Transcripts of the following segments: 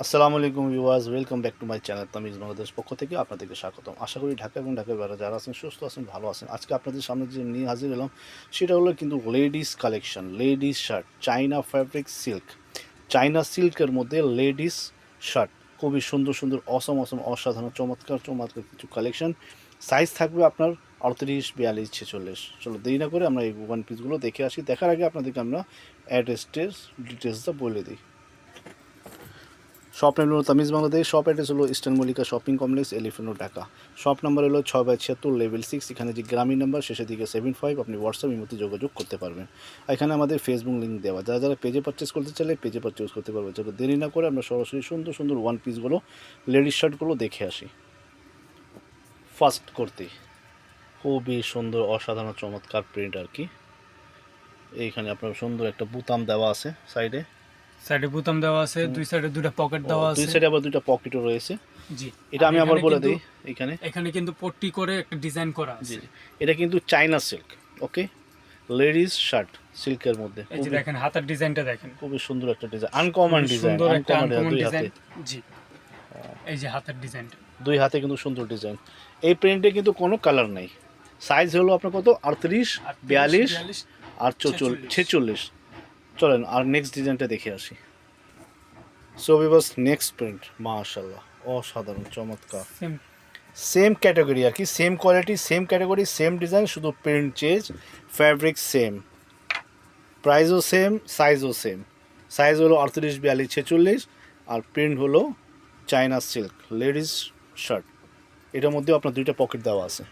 আসসালামু আলাইকুম viewers, welcome back to my channel Tamiz Bangladesh পক্ষ থেকে আপনাদেরকে স্বাগতম। আশা করি ঢাকা এবং ঢাকার বাইরে যারা আছেন সুস্থ আছেন, ভালো আছেন। আজকে আপনাদের সামনে যে নিয়ে হাজির হলাম সেটা হলো কিন্তু লেডিস কালেকশন, লেডিস শার্ট, চাইনা ফ্যাব্রিক সিল্ক, চাইনা সিল্কের মধ্যে লেডিস শার্ট, খুবই সুন্দর সুন্দর অসম অসম অসাধারণ চমৎকার চমৎকার কিছু কালেকশন। সাইজ থাকবে আপনার 38, 42, 46। চলো দেরি না করে আমরা এই ওয়ান পিসগুলো দেখে আসি। দেখার আগে আপনাদেরকে আমরা অ্যাড্রেসটের ডিটেলসটা বলে দিই। শপ নেম হলো তামিজ বাংলাদেশ। শপ অ্যাড্রেস হলো eastern Mallika shopping complex, elephant road, Dhaka. Shop number হলো 6/76 লেভেল 6। এখানে যে গ্রামীণ নাম্বার শেষের দিকে 75, আপনি হোয়াটসঅ্যাপ এই মধ্যে যোগাযোগ করতে পারবেন। এখানে আমাদের ফেসবুক লিঙ্ক দেওয়া, যারা যারা পেজে পারচেস করতে চাইলে পেজে পারচেস করতে পারবে। চলো দেরি না করে আমরা সরাসরি সুন্দর সুন্দর ওয়ান পিসগুলো, লেডিস শার্টগুলো দেখে আসি। ফার্স্ট করতে খুবই সুন্দর অসাধারণ চমৎকার প্রিন্ট আর কি। এইখানে আপনার সুন্দর একটা বুতাম দেওয়া আছে, সাইডে বোতাম দেওয়া আছে, দুই সাইডে দুটো পকেট দেওয়া আছে, দুই সাইডে আবার দুইটা পকেটও রয়েছে। জি, এটা আমি আবার বলে দিই, এখানে কিন্তু পট্টি করে একটা ডিজাইন করা আছে। এটা কিন্তু চাইনা সিল্ক, ওকে, লেডিস শার্ট সিল্কের মধ্যে। এই যে দেখেন হাতের ডিজাইনটা দেখেন, খুবই সুন্দর একটা ডিজাইন, আনকমন ডিজাইন, সুন্দর একটা আনকমন দুই ডিজাইন। হাতে। জি, এই যে হাতের ডিজাইনটা দুই হাতে কিন্তু সুন্দর ডিজাইন। এই প্রিন্টে কিন্তু কোনো কালার নাই। সাইজ হলো আপনার কত? 38, 42 আর 46। চলেন আর নেক্সট ডিজাইনটা দেখে আসি। সো ভিউয়ার্স, নেক্সট প্রিন্ট মাশাআল্লাহ অসাধারণ চমৎকার। সেম ক্যাটাগরি আর কি, same quality, same category, same design, শুধু প্রিন্ট চেঞ্জ, ফ্যাব্রিক সেম, প্রাইসও সেম, সাইজও সেম। সাইজ হলো 38, 42, 46 আর প্রিন্ট হলো চাইনা সিল্ক লেডিস শার্ট। এটার মধ্যে আপনার দুইটা পকেট দেওয়া আছে,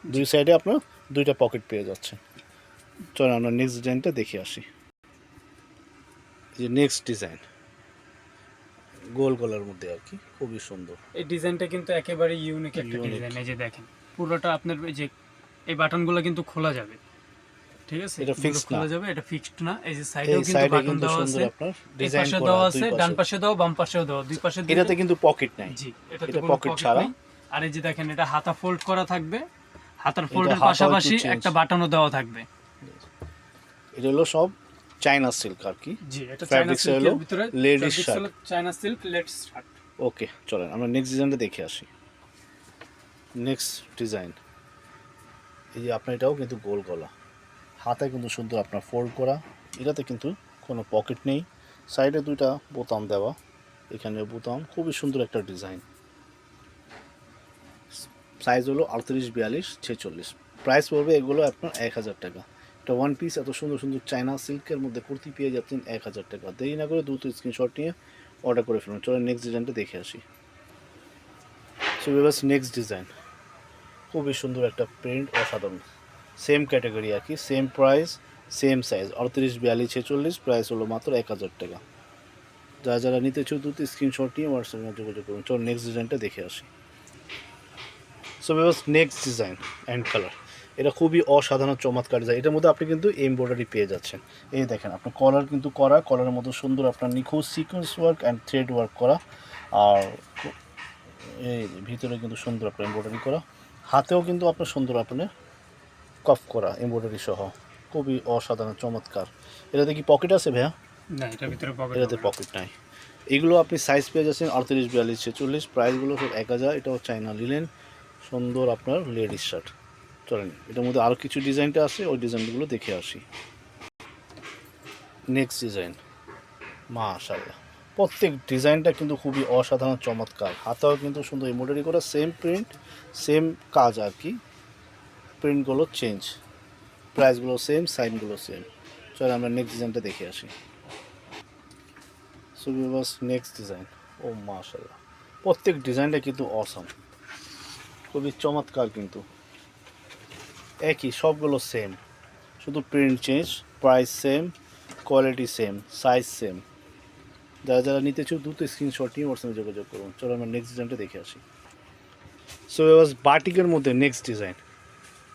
দুই সাইডে আপনার দুইটা পকেট পেয়ে যাচ্ছে। চলো আমরা নেক্সট ডিজাইনটা দেখে আসি। যে নেক্সট ডিজাইন গোল গলার মধ্যে আর কি, খুবই সুন্দর। এই ডিজাইনটা কিন্তু একেবারে ইউনিক একটা ডিজাইন। এই যে দেখেন পুরোটা আপনার এই যে এই বাটনগুলো কিন্তু খোলা যাবে, ঠিক আছে? এটা ফিক্সড না, খোলা যাবে, এটা ফিক্সড না। এই যে সাইডেও কিন্তু বাটন দেওয়া আছে, আপনার এই ডিজাইন পাশে করা দেওয়া দুই আছে, পাশে। ডান পাশে দাও, বাম পাশেও দাও, দুই পাশে। এটাতে কিন্তু পকেট নাই। জি, এটা কোনো পকেট ছাড়া। নেই। আর এই যে দেখেন এটা হাতা ফোল্ড করা থাকবে, হাতার ফোল্ডের পাশাপাশি একটা বাটনও দেওয়া থাকবে। এটা হলো সব চাইনা সিল্ক আর কি। জি, এটা চাইনা সিল্কের ভিতরে লেডিস শার্ট, চাইনা সিল্ক লেডিস শার্ট। ওকে চলেন আমরা নেক্সট ডিজাইনটা দেখে আসি। নেক্সট ডিজাইন এই যে আপনার, এটাও কিন্তু গোল গলা, হাতে কিন্তু সুন্দর আপনার ফোল্ড করা। এটাতে কিন্তু কোনো পকেট নেই, সাইডে দুইটা বোতাম দেওয়া, এখানে বোতাম, খুবই সুন্দর একটা ডিজাইন। সাইজ হলো 38, 42, 46। প্রাইস পড়বে এগুলো আপনার 1000 টাকা। এটা ওয়ান পিস এত সুন্দর সুন্দর চাইনা সিল্কের মধ্যে কুর্তি পেয়ে যাচ্ছেন 1000 টাকা। দেরি না করে দ্রুত স্ক্রিনশট নিয়ে অর্ডার করে ফেলুন। চলো নেক্সট ডিজাইনটা দেখে আসি। সো ভিউয়ার্স, নেক্সট ডিজাইন খুবই সুন্দর একটা প্রিন্ট, অসাধারণ। সেম ক্যাটাগরি আর কি, same price, same size, 38, 42, 46। Price হলো মাত্র 1000 টাকা। যারা যারা নিতে চাও দ্রুত স্ক্রিনশট নিয়ে হোয়াটসঅ্যাপে যোগাযোগ করুন। চলো নেক্সট ডিজাইনটা দেখে আসি। So viewers, next design and colour, এটা খুবই অসাধারণ চমৎকার ডিজাইন। এটার মধ্যে আপনি কিন্তু এমব্রয়ডারি পেয়ে যাচ্ছেন। এই দেখেন আপনার কলার কিন্তু করা, কলারের মধ্যে সুন্দর আপনার নিখুঁত sequence work and thread work করা। আর এই ভিতরে কিন্তু সুন্দর আপনার এমব্রয়ডারি করা, হাতেও কিন্তু আপনার সুন্দর আপনার কফ করা এমব্রয়ডারি সহ, খুবই অসাধারণ চমৎকার। এটাতে কি পকেট আছে ভাইয়া? না, এটার ভিতরে পকেট, এটাতে পকেট নাই। এগুলো আপনি সাইজ পেয়ে যাচ্ছেন 38, 42, 46। প্রাইসগুলো সব 1000। এটাও চাইনা লিলেন, সুন্দর আপনার লেডিস শার্ট। চলেন এটার মধ্যে আরও কিছু ডিজাইনটা আছে, ওই ডিজাইনগুলো দেখে আসি। নেক্সট ডিজাইন মাশাআল্লাহ, প্রত্যেক ডিজাইনটা কিন্তু খুবই অসাধারণ চমৎকার। হাতেও কিন্তু সুন্দর এমব্রয়ডারি করা, সেম প্রিন্ট, সেম কাজ আর কি, প্রিন্টগুলো চেঞ্জ, প্রাইসগুলো সেম, সাইনগুলো সেম। চলো আমরা নেক্সট ডিজাইনটা দেখে আসি। সো ভিউয়ার্স, নেক্সট ডিজাইন, ও মাশাআল্লাহ, প্রত্যেক ডিজাইনটা কিন্তু অসাম, খুবই চমৎকার। কিন্তু একই, সবগুলো সেম, শুধু print change, price same, quality same, size same. যারা যারা নিতে চাও দ্রুত স্ক্রিনশট নিয়ে ওর সঙ্গে যোগাযোগ করুন। চলো আমরা নেক্সট ডিজাইনটা দেখে আসি। সো ভিউয়ার্স, বাটিকের মধ্যে নেক্সট ডিজাইন,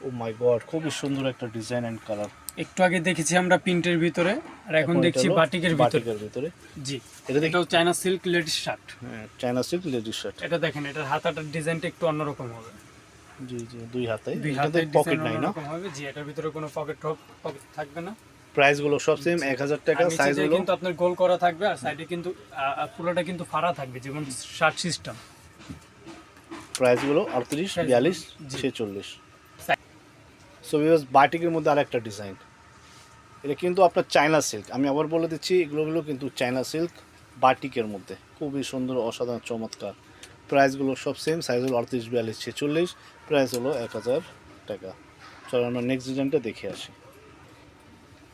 ও মাই গড, খুবই সুন্দর একটা ডিজাইন অ্যান্ড কালার। একটু আগে দেখেছি আমরা প্রিন্টের ভিতরে, আর এখন দেখছি বাটিকের ভিতরে। জি, এটা দেখো চাইনা সিল্ক লেডিস শার্ট। হ্যাঁ, চাইনা সিল্ক লেডিস শার্ট। এটা দেখেন, এটার হাতাটার ডিজাইনটা একটু অন্যরকম হবে। জি জি, দুই হাতে হাতে পকেট নাই না? হবে। জি, এটার ভিতরে কোনো পকেট থাকবে না। প্রাইসগুলো সব সেম 1000 টাকা, আর নিচে সাইজ দিয়ে হলো কিন্তু আপনার গোল করা থাকবে আর সাইডে কিন্তু পুরোটা কিন্তু ফাড়া থাকবে যেমন শার্ট সিস্টেম। প্রাইসগুলো 38, Size 42, জি। 46। Size- সো ভিউয়ার্স বাটিকের মধ্যে আরেকটা ডিজাইন, এটা কিন্তু আপনার চায়না সিল্ক, আমি আবার বলে দিচ্ছি এগুলো কিন্তু চায়না সিল্ক বাটিকের মধ্যে খুবই সুন্দর অসাধারণ চমৎকার। প্রাইসগুলো সব সেম, সাইজ হলো 38, 42, 46, প্রাইস হলো 1000 টাকা। চলো আমরা নেক্সট ডিজাইনটা দেখে আসি।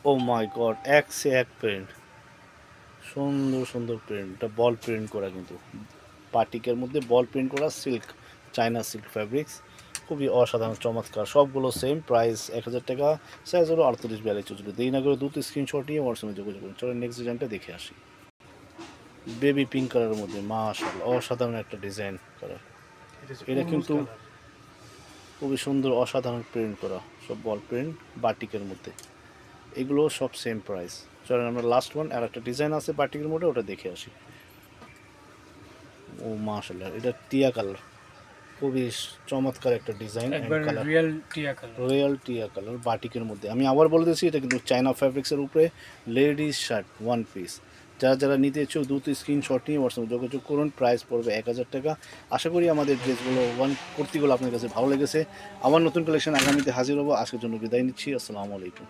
ও মাই গড, এক সে এক প্রিন্ট, সুন্দর সুন্দর প্রিন্ট, এটা বল প্রিন্ট করা কিন্তু বাটিকের মধ্যে বল প্রিন্ট করা সিল্ক, চায়না সিল্ক ফ্যাব্রিক্স, খুবই অসাধারণ চমৎকার। সবগুলো সেম প্রাইস 1000 টাকা, সাইজ হলো 38, 42, 44। দেরি না করে দ্রুত স্ক্রিনশট নিয়ে হোয়াটসঅ্যাপে যোগাযোগ করুন। চলো নেক্সট ডিজাইনটা দেখে আসি। বেবি পিঙ্ক কালারের মধ্যে মাশাআল্লাহ অসাধারণ একটা ডিজাইন করা, এটা কিন্তু খুবই সুন্দর অসাধারণ প্রিন্ট করা, সব বল প্রিন্ট বাটিকের মধ্যে, এগুলো সব সেম প্রাইস। চলেন আমরা লাস্ট ওয়ান আর একটা ডিজাইন আছে বাটিকের মধ্যে, ওটা দেখে আসি। ও মাশাআল্লাহ, এটা টিয়া কালার, খুবই চমৎকার একটা ডিজাইন এন্ড একবার কালার, রিয়েল টিয়া কালার। রয়্যাল টিয়া কালার বাটিকের মধ্যে। আমি আবার বলে দিচ্ছি এটা কিন্তু চায়না ফ্যাব্রিক্সের উপরে লেডিস শার্ট ওয়ান পিস। যারা যারা নিতে ইচ্ছুক দ্রুত স্ক্রিনশট নিয়ে হোয়াটসঅ্যাপে যোগাযোগ করুন। প্রাইস পড়বে 1000 টাকা। আশা করি আমাদের ড্রেসগুলো কুর্তিগুলো আপনার কাছে ভালো লেগেছে। আবার নতুন কালেকশন আগামীতে হাজির হবো। আজকের জন্য বিদায় নিচ্ছি। আসসালামু আলাইকুম।